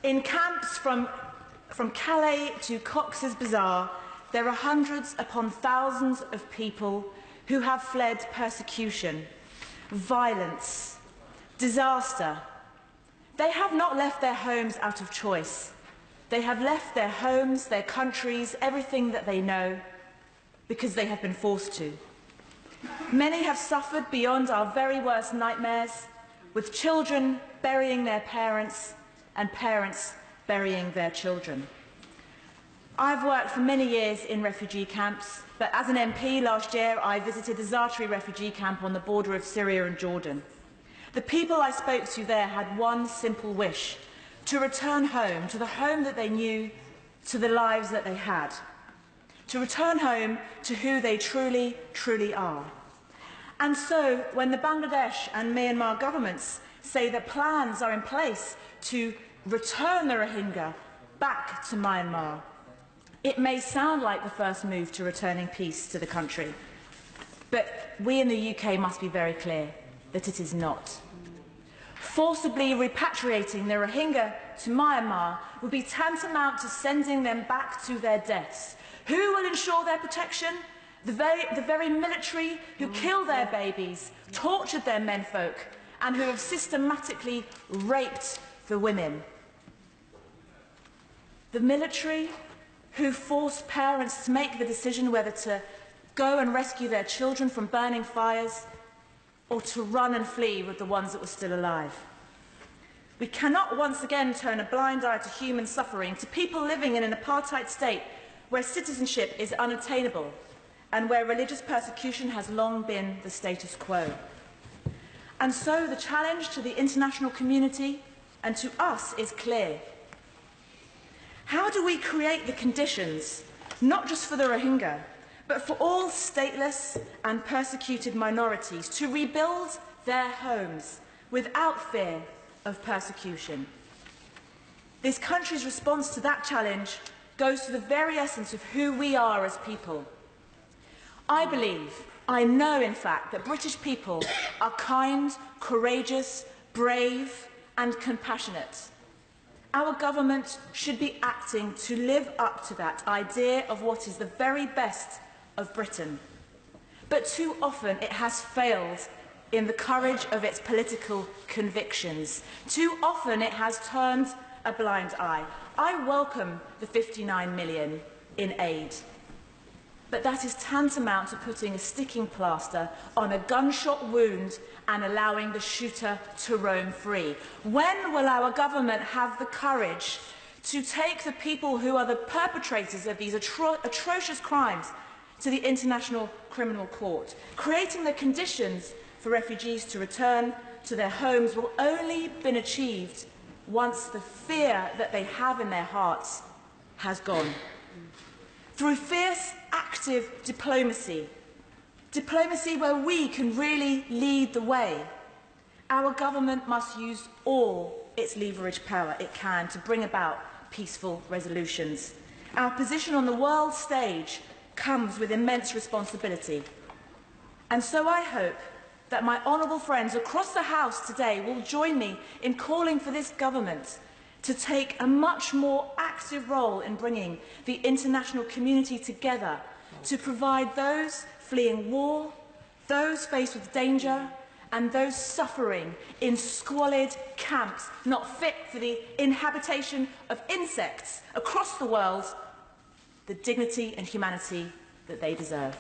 In camps from Calais to Cox's Bazar, there are hundreds upon thousands of people who have fled persecution, violence, disaster. They have not left their homes out of choice. They have left their homes, their countries, everything that they know, because they have been forced to. Many have suffered beyond our very worst nightmares, with children burying their parents and parents burying their children. I've worked for many years in refugee camps, but as an MP last year I visited the Zaatari refugee camp on the border of Syria and Jordan. The people I spoke to there had one simple wish: to return home, to the home that they knew, to the lives that they had. To return home to who they truly, truly are. And so, when the Bangladesh and Myanmar governments say that plans are in place to return the Rohingya back to Myanmar, it may sound like the first move to returning peace to the country. But we in the UK must be very clear that it is not. Forcibly repatriating the Rohingya to Myanmar would be tantamount to sending them back to their deaths. Who will ensure their protection? The very military who kill their babies, tortured their menfolk, and who have systematically raped the women. The military who force parents to make the decision whether to go and rescue their children from burning fires or to run and flee with the ones that were still alive. We cannot once again turn a blind eye to human suffering, to people living in an apartheid state where citizenship is unattainable and where religious persecution has long been the status quo. And so the challenge to the international community and to us is clear. How do we create the conditions, not just for the Rohingya, but for all stateless and persecuted minorities to rebuild their homes without fear of persecution? This country's response to that challenge goes to the very essence of who we are as people. I believe, I know in fact, that British people are kind, courageous, brave and compassionate. Our government should be acting to live up to that idea of what is the very best of Britain. But too often it has failed in the courage of its political convictions. Too often it has turned a blind eye. I welcome the 59 million in aid, but that is tantamount to putting a sticking plaster on a gunshot wound and allowing the shooter to roam free. When will our government have the courage to take the people who are the perpetrators of these atrocious crimes to the International Criminal Court? Creating the conditions for refugees to return to their homes will only be achieved once the fear that they have in their hearts has gone. Through fierce, active diplomacy, diplomacy where we can really lead the way, our government must use all its leverage power it can to bring about peaceful resolutions. Our position on the world stage comes with immense responsibility. And so I hope that my honourable friends across the House today will join me in calling for this government to take a much more active role in bringing the international community together to provide those fleeing war, those faced with danger, and those suffering in squalid camps not fit for the inhabitation of insects across the world, the dignity and humanity that they deserve.